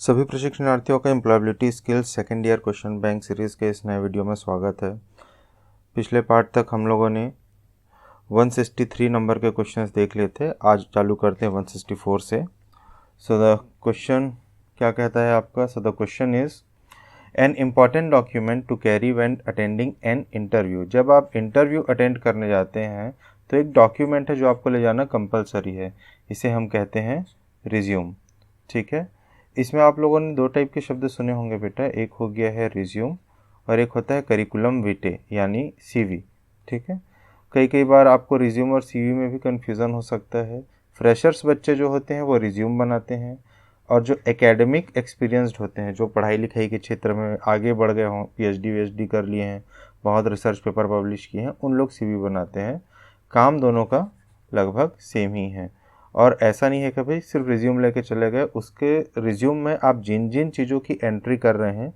सभी प्रशिक्षणार्थियों का employability skills second year question bank series के इस नए वीडियो में स्वागत है। पिछले पार्ट तक हम लोगों ने 163 नंबर के क्वेश्चंस देख लिए थे। आज चालू करते हैं 164 से। सो द क्वेश्चन क्या कहता है आपका? So the question is an important document to carry when attending an interview. जब आप इंटरव्यू अटेंड करने जाते हैं तो एक डॉक्यूमेंट है जो आपको ले जाना कंपलसरी है। इसे हम कहते हैं रिज्यूम। ठीक है, इसमें आप लोगों ने दो टाइप के शब्द सुने होंगे बेटा। एक हो गया है रिज्यूम और एक होता है करिकुलम विटे यानी सीवी। ठीक है, कई बार आपको रिज्यूम और सीवी में भी कन्फ्यूज़न हो सकता है। फ्रेशर्स बच्चे जो होते हैं वो रिज्यूम बनाते हैं और जो एकेडमिक एक्सपीरियंस्ड होते हैं, जो पढ़ाई लिखाई के क्षेत्र में आगे बढ़ गए हों, पीएचडी वीएचडी कर लिए हैं, बहुत रिसर्च पेपर पब्लिश किए हैं, उन लोग सीवी बनाते हैं। काम दोनों का लगभग सेम ही है। और ऐसा नहीं है कि भाई सिर्फ रिज्यूम लेके चले गए, उसके रिज्यूम में आप जिन जिन चीज़ों की एंट्री कर रहे हैं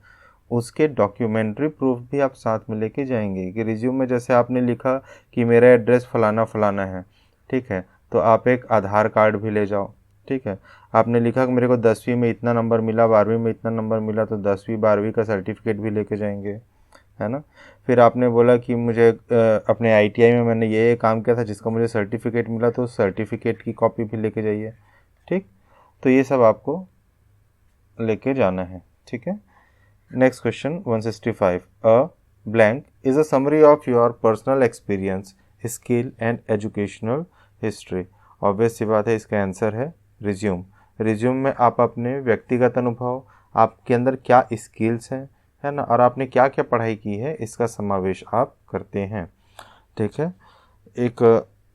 उसके डॉक्यूमेंट्री प्रूफ भी आप साथ में लेके जाएंगे। कि रिज्यूम में जैसे आपने लिखा कि मेरा एड्रेस फलाना फलाना है, ठीक है, तो आप एक आधार कार्ड भी ले जाओ। ठीक है, आपने लिखा कि मेरे को 10वीं में इतना नंबर मिला, 12वीं में इतना नंबर मिला, तो 10वीं 12वीं का सर्टिफिकेट भी लेके जाएंगे, है ना। फिर आपने बोला कि मुझे अपने आईटीआई में मैंने ये काम किया था जिसका मुझे सर्टिफिकेट मिला, तो सर्टिफिकेट की कॉपी भी लेके जाइए। ठीक, तो ये सब आपको लेके जाना है। ठीक है, next question 165। A blank is a summary of your personal experience, skill and educational history. Obvious सी बात है, इसका आंसर है रिज्यूम। रिज्यूम में आप अपने व्यक्तिगत अनुभव, आपके अंदर क्या स्किल्स हैं, है ना, और आपने क्या क्या पढ़ाई की है, इसका समावेश आप करते हैं। ठीक है, एक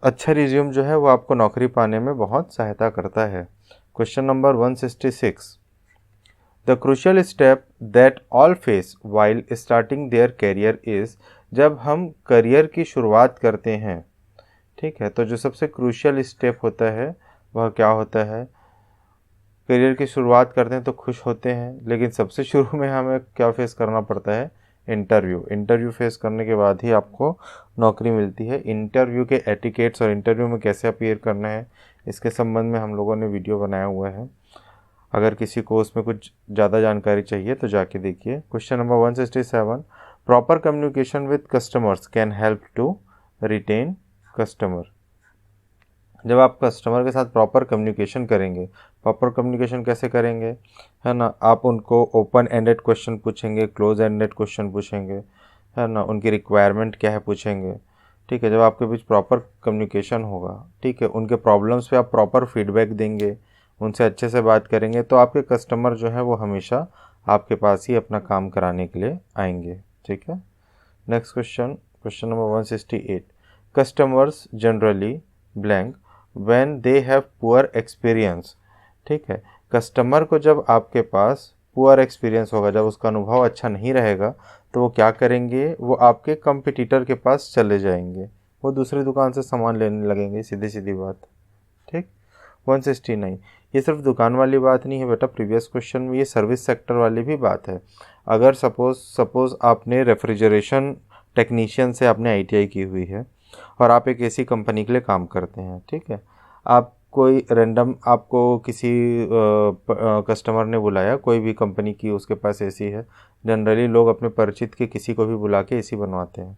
अच्छा रिज्यूम जो है वो आपको नौकरी पाने में बहुत सहायता करता है। Question number 166। The crucial step that all face while starting their career is. जब हम करियर की शुरुआत करते हैं, ठीक है, तो जो सबसे क्रूशियल स्टेप होता है वह क्या होता है? करियर की शुरुआत करते हैं तो खुश होते हैं, लेकिन सबसे शुरू में हमें क्या फेस करना पड़ता है? इंटरव्यू फेस करने के बाद ही आपको नौकरी मिलती है। इंटरव्यू के एटिकेट्स और इंटरव्यू में कैसे अपीयर करना है, इसके संबंध में हम लोगों ने वीडियो बनाया हुआ है। अगर किसी को उसमें कुछ ज़्यादा जानकारी चाहिए तो जाके देखिए। Question number 167। Proper communication with customers can help to retain customer. जब आप कस्टमर के साथ प्रॉपर कम्युनिकेशन करेंगे, प्रॉपर कम्युनिकेशन कैसे करेंगे, है ना, आप उनको ओपन एंडेड क्वेश्चन पूछेंगे, क्लोज एंडेड क्वेश्चन पूछेंगे, है ना, उनकी रिक्वायरमेंट क्या है पूछेंगे। ठीक है, जब आपके बीच प्रॉपर कम्युनिकेशन होगा, ठीक है, उनके प्रॉब्लम्स पे आप प्रॉपर फीडबैक देंगे, उनसे अच्छे से बात करेंगे, तो आपके कस्टमर जो है वो हमेशा आपके पास ही अपना काम कराने के लिए आएंगे। ठीक है, next question, question number 168। Customers generally blank when they have poor experience. ठीक है, कस्टमर को जब आपके पास पुअर एक्सपीरियंस होगा, जब उसका अनुभव अच्छा नहीं रहेगा, तो वो क्या करेंगे? वो आपके कंपटीटर के पास चले जाएंगे, वो दूसरी दुकान से सामान लेने लगेंगे, सीधी सीधी बात। ठीक, 169। ये सिर्फ दुकान वाली बात नहीं है बेटा, प्रीवियस क्वेश्चन में ये सर्विस सेक्टर वाली भी बात है। अगर सपोज आपने रेफ्रिजरेशन टेक्नीशियन से आपने आईटीआई की हुई है और आप एक ऐसी कंपनी के लिए काम करते हैं, ठीक है, आप कोई रैंडम, आपको किसी कस्टमर ने बुलाया, कोई भी कंपनी की उसके पास एसी है। जनरली लोग अपने परिचित के किसी को भी बुला के एसी बनवाते हैं।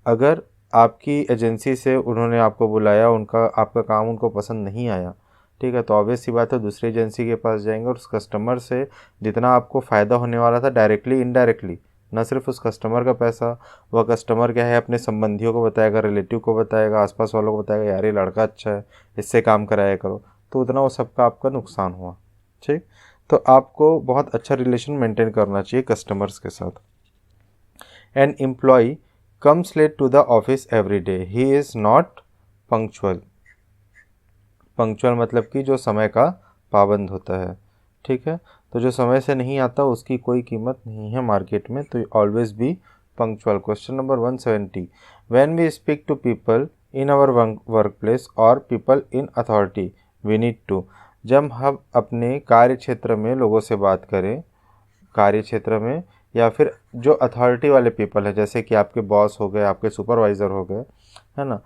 अगर आपकी एजेंसी से उन्होंने आपको बुलाया, उनका आपका काम उनको पसंद नहीं आया, ठीक है, तो ऑब्वियस सी बात है दूसरी एजेंसी के पास जाएंगे और उस कस्टमर से जितना आपको फ़ायदा होने वाला था डायरेक्टली इनडायरेक्टली, ना सिर्फ उस कस्टमर का पैसा, वह कस्टमर क्या है अपने संबंधियों को बताएगा, रिलेटिव को बताएगा, आसपास वालों को बताएगा, यार ये लड़का अच्छा है, इससे काम कराया करो, तो उतना वो सबका आपका नुकसान हुआ। ठीक, तो आपको बहुत अच्छा रिलेशन मेंटेन करना चाहिए कस्टमर्स के साथ। An employee comes late to the office every day. He is not punctual. Punctual मतलब कि जो समय का पाबंद होता है। ठीक है, तो जो समय से नहीं आता उसकी कोई कीमत नहीं है मार्केट में, तो always be punctual. Question number 170। When we speak to people in our work place और people in authority we need to. जब हम अपने कार्य क्षेत्र में लोगों से बात करें, कार्य क्षेत्र में, या फिर जो अथॉरिटी वाले पीपल है, जैसे कि आपके बॉस हो गए, आपके सुपरवाइज़र हो गए, है ना,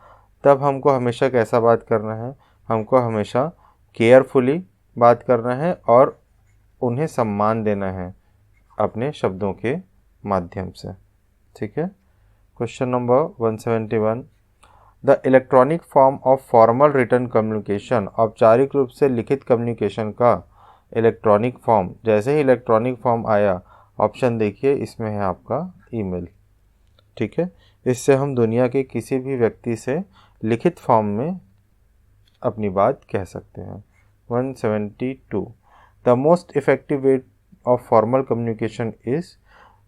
तब हमको हमेशा कैसा बात करना है? हमको हमेशा केयरफुली बात करना है और उन्हें सम्मान देना है अपने शब्दों के माध्यम से। ठीक है। Question number 171, the electronic form of formal return communication, औपचारिक रूप से लिखित कम्युनिकेशन का इलेक्ट्रॉनिक फॉर्म। जैसे ही इलेक्ट्रॉनिक फॉर्म आया, ऑप्शन देखिए, इसमें है आपका ईमेल। ठीक है। इससे हम दुनिया के किसी भी व्यक्ति से लिखित फॉर्म में अपनी बात कह सकते हैं। 172, the most effective way of formal communication is,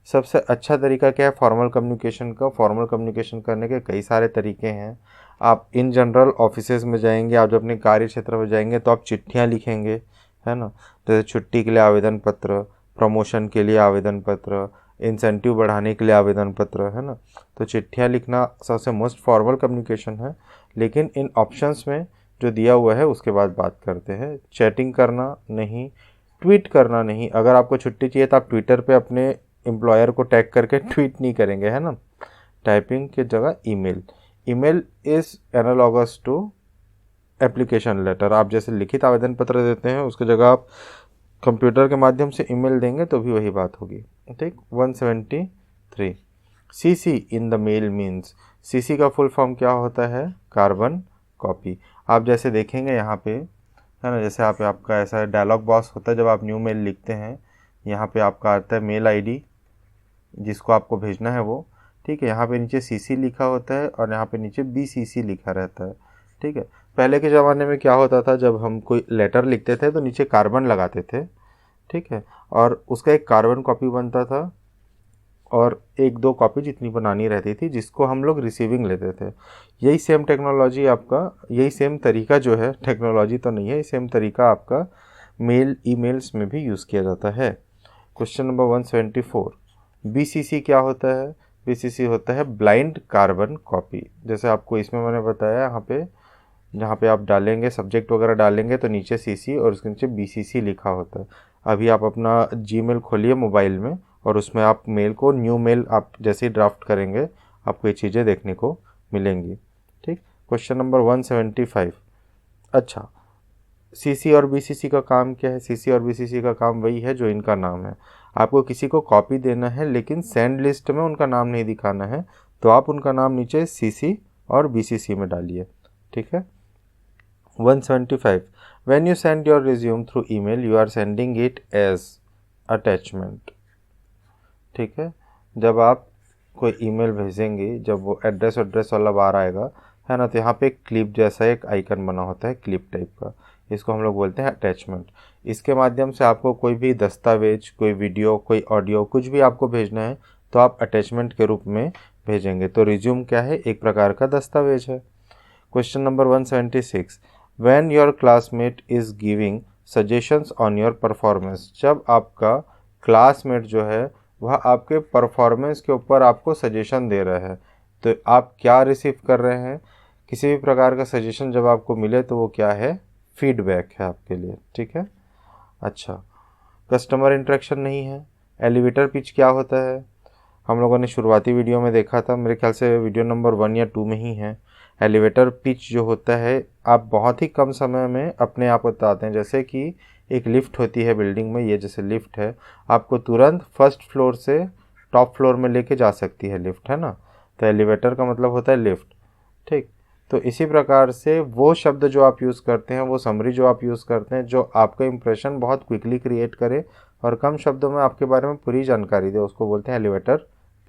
सबसे अच्छा तरीका क्या है फॉर्मल कम्युनिकेशन का? फॉर्मल कम्युनिकेशन करने के कई सारे तरीके हैं। आप इन जनरल ऑफिसेज में जाएंगे, आप जब अपने कार्य क्षेत्र में जाएंगे तो आप चिट्ठियाँ लिखेंगे, है ना। जैसे छुट्टी के लिए आवेदन पत्र, प्रमोशन के लिए आवेदन पत्र, इंसेंटिव बढ़ाने के लिए आवेदन पत्र, है ना। तो चिट्ठियाँ लिखना सबसे मोस्ट फॉर्मल कम्युनिकेशन है। लेकिन इन ऑप्शंस में जो दिया हुआ है उसके बाद बात करते हैं। चैटिंग करना नहीं, ट्वीट करना नहीं। अगर आपको छुट्टी चाहिए तो आप ट्विटर पे अपने एम्प्लॉयर को टैग करके ट्वीट नहीं करेंगे, है ना। टाइपिंग की जगह email. Email is analogous to application letter. आप जैसे लिखित आवेदन पत्र देते हैं उसकी जगह आप कंप्यूटर के माध्यम से ईमेल देंगे तो भी वही बात होगी। ठीक। 173, CC in the mail means, CC का फुल फॉर्म क्या होता है? Carbon copy. आप जैसे देखेंगे यहाँ पे, है ना, जैसे आपका ऐसा डायलॉग बॉक्स होता है जब आप न्यू मेल लिखते हैं, यहाँ पे आपका आता है मेल आईडी जिसको आपको भेजना है वो। ठीक है। यहाँ पे नीचे सीसी लिखा होता है और यहाँ पे नीचे बीसीसी लिखा रहता है। ठीक है। पहले के ज़माने में क्या होता था, जब हम कोई लेटर लिखते थे तो नीचे कार्बन लगाते थे। ठीक है। और उसका एक कार्बन कॉपी बनता था और एक दो कॉपी जितनी बनानी रहती थी, जिसको हम लोग रिसीविंग लेते थे। यही सेम टेक्नोलॉजी आपका, यही सेम तरीका जो है, टेक्नोलॉजी तो नहीं है, सेम तरीका आपका मेल ईमेल्स में भी यूज़ किया जाता है। क्वेश्चन नंबर 174, बीसीसी क्या होता है? बीसीसी होता है ब्लाइंड कार्बन कॉपी। जैसे आपको इसमें मैंने बताया, यहाँ पे जहाँ पे आप डालेंगे सब्जेक्ट वगैरह डालेंगे तो नीचे सीसी और उसके नीचे बीसीसी लिखा होता है। अभी आप अपना जीमेल खोलिए मोबाइल में और उसमें आप मेल को, न्यू मेल आप जैसे ही ड्राफ्ट करेंगे आपको ये चीज़ें देखने को मिलेंगी। ठीक। क्वेश्चन नंबर 175, अच्छा, सीसी और बीसीसी का काम क्या है? सीसी और बीसीसी का काम वही है जो इनका नाम है। आपको किसी को कॉपी देना है लेकिन सेंड लिस्ट में उनका नाम नहीं दिखाना है, तो आप उनका नाम नीचे सीसी और बीसीसी में डालिए। ठीक है। 175, when you send your resume through email you are sending it as attachment. ठीक है। जब आप कोई ईमेल भेजेंगे, जब वो एड्रेस वाला बार आएगा, है ना, तो यहाँ पे एक क्लिप जैसा एक आइकन बना होता है, क्लिप टाइप का, इसको हम लोग बोलते हैं अटैचमेंट। इसके माध्यम से आपको कोई भी दस्तावेज, कोई वीडियो, कोई ऑडियो, कुछ भी आपको भेजना है तो आप अटैचमेंट के रूप में भेजेंगे। तो रिज्यूम क्या है? एक प्रकार का दस्तावेज है। Question number 176, when your classmate is giving suggestions on your performance, जब आपका क्लासमेट जो है वह आपके परफॉर्मेंस के ऊपर आपको सजेशन दे रहा है, तो आप क्या रिसीव कर रहे हैं? किसी भी प्रकार का सजेशन जब आपको मिले तो वो क्या है? फीडबैक है आपके लिए। ठीक है। अच्छा, कस्टमर इंटरेक्शन नहीं है। एलिवेटर पिच क्या होता है? हम लोगों ने शुरुआती वीडियो में देखा था, मेरे ख्याल से वीडियो नंबर 1 या 2 में ही है। एलिवेटर पिच जो होता है, आप बहुत ही कम समय में अपने आप बताते हैं। जैसे कि एक लिफ्ट होती है बिल्डिंग में, ये जैसे लिफ्ट है, आपको तुरंत फर्स्ट फ्लोर से टॉप फ्लोर में लेके जा सकती है लिफ्ट, है ना। तो एलिवेटर का मतलब होता है लिफ्ट। ठीक। तो इसी प्रकार से वो शब्द जो आप यूज़ करते हैं, वो समरी जो आप यूज़ करते हैं, जो आपका इंप्रेशन बहुत क्विकली क्रिएट करे और कम शब्दों में आपके बारे में पूरी जानकारी दे, उसको बोलते हैं एलिवेटर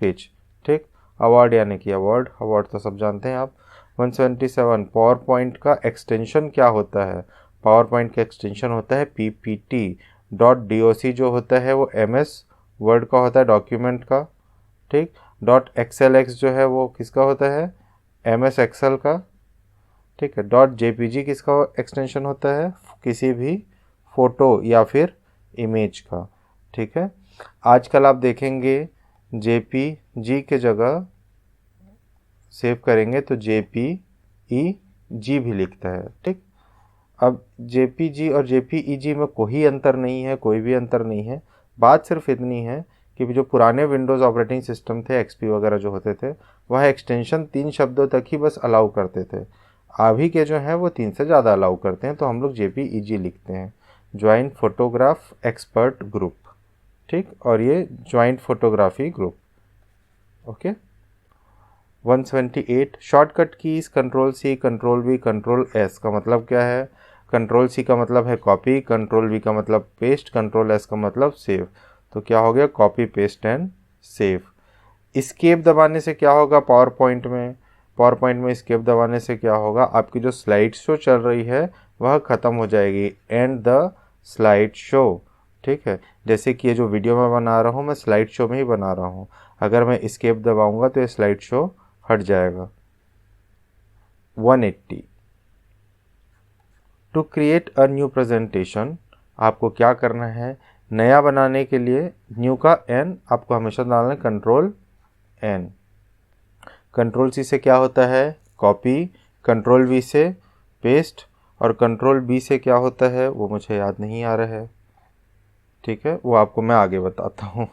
पिच। ठीक। अवार्ड यानी कि अवार्ड, अवार्ड तो सब जानते हैं आप। 177, पावर पॉइंट का एक्सटेंशन क्या होता है? पावर पॉइंट का एक्सटेंशन होता है PPT। .doc जो होता है वो MS वर्ड का होता है, डॉक्यूमेंट का। ठीक। .xlx जो है वो किसका होता है? MS एक्सेल का। ठीक है। .jpg किसका एक्सटेंशन होता है? किसी भी फ़ोटो या फिर इमेज का। ठीक है। आजकल आप देखेंगे JPG के जगह सेव करेंगे तो JPEG भी लिखता है। ठीक। अब JPG और JPEG में कोई अंतर नहीं है, कोई भी अंतर नहीं है। बात सिर्फ इतनी है कि जो पुराने विंडोज़ ऑपरेटिंग सिस्टम थे, XP वगैरह जो होते थे, वह एक्सटेंशन 3 शब्दों तक ही बस अलाउ करते थे। अभी के जो हैं वो 3 से ज़्यादा अलाउ करते हैं, तो हम लोग JPEG लिखते हैं। ज्वाइंट फोटोग्राफ एक्सपर्ट ग्रुप, ठीक, और ये joint photography group. Okay. 178 shortcut keys control C, control V, control S का मतलब क्या है? कंट्रोल सी का मतलब है कॉपी, कंट्रोल वी का मतलब पेस्ट, कंट्रोल एस का मतलब सेव। तो क्या हो गया? Copy paste and save. Escape दबाने से क्या होगा? पावर पॉइंट में एस्केप दबाने से क्या होगा? आपकी जो स्लाइड शो चल रही है वह ख़त्म हो जाएगी, एंड द स्लाइड शो। ठीक है, जैसे कि ये जो वीडियो मैं बना रहा हूँ मैं स्लाइड शो में ही बना रहा हूँ, अगर मैं एस्केप दबाऊंगा तो ये स्लाइड शो हट जाएगा। 180 to create a new presentation, आपको क्या करना है? नया बनाने के लिए न्यू का एन आपको हमेशा डालना है, कंट्रोल एन। कंट्रोल सी से क्या होता है? कॉपी, कंट्रोल वी से पेस्ट, और कंट्रोल बी से क्या होता है वो मुझे याद नहीं आ रहा है, ठीक है, वो आपको मैं आगे बताता हूँ।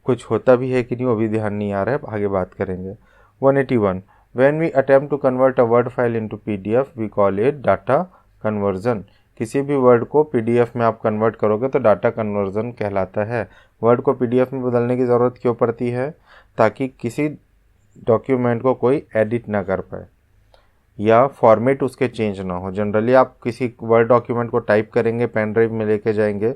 कुछ होता भी है कि नहीं वो भी ध्यान नहीं आ रहा है, आगे बात करेंगे। 181 when we attempt to convert a word file into PDF we call it data conversion. किसी भी वर्ड को पीडीएफ में आप कन्वर्ट करोगे तो डाटा कन्वर्जन कहलाता है। वर्ड को पीडीएफ में बदलने की ज़रूरत क्यों पड़ती है? ताकि किसी डॉक्यूमेंट को कोई एडिट ना कर पाए या फॉर्मेट उसके चेंज ना हो। जनरली आप किसी वर्ड डॉक्यूमेंट को टाइप करेंगे, पेन ड्राइव में लेके जाएंगे,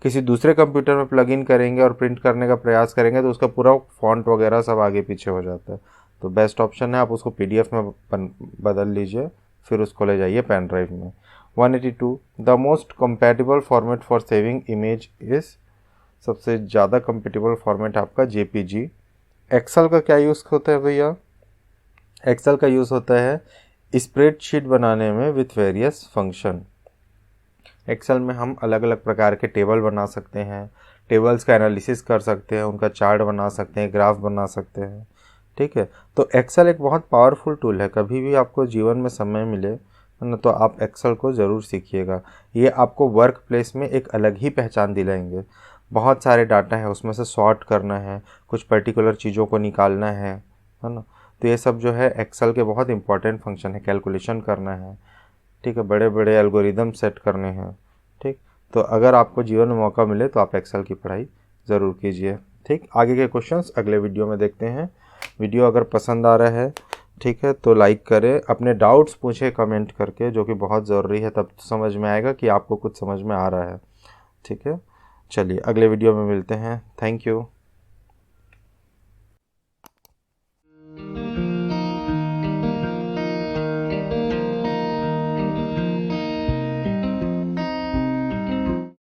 किसी दूसरे कंप्यूटर में प्लग इन करेंगे और प्रिंट करने का प्रयास करेंगे तो उसका पूरा फॉन्ट वगैरह सब आगे पीछे हो जाता है। तो बेस्ट ऑप्शन है आप उसको पीडीएफ में बदल लीजिए, फिर उसको ले जाइए पेन ड्राइव में। 182 the most compatible format for saving image is, सबसे ज़्यादा कंपेटिबल फॉर्मेट आपका जेपीजी। एक्सेल का क्या यूज़ होता है भैया? एक्सेल का यूज़ होता है स्प्रेडशीट बनाने में विथ वेरियस फंक्शन। एक्सेल में हम अलग अलग प्रकार के टेबल बना सकते हैं, टेबल्स का एनालिसिस कर सकते हैं, उनका चार्ट बना सकते हैं, ग्राफ बना सकते हैं, ठीक है। तो एक्सेल एक बहुत पावरफुल टूल है, कभी भी आपको जीवन में समय मिले है ना तो आप एक्सेल को ज़रूर सीखिएगा। ये आपको वर्क प्लेस में एक अलग ही पहचान दिलाएंगे। बहुत सारे डाटा है, उसमें से सॉर्ट करना है, कुछ पर्टिकुलर चीज़ों को निकालना है ना, तो ये सब जो है एक्सेल के बहुत इंपॉर्टेंट फंक्शन है। कैलकुलेशन करना है, ठीक है, बड़े बड़े एल्गोरिदम सेट करने हैं, ठीक। तो अगर आपको जीवन में मौका मिले तो आप एक्सेल की पढ़ाई ज़रूर कीजिए, ठीक। आगे के क्वेश्चंस अगले वीडियो में देखते हैं। वीडियो अगर पसंद आ रहा है, ठीक है, तो लाइक करें, अपने डाउट्स पूछें कमेंट करके, जो कि बहुत ज़रूरी है, तब समझ में आएगा कि आपको कुछ समझ में आ रहा है, ठीक है। चलिए अगले वीडियो में मिलते हैं। Thank you.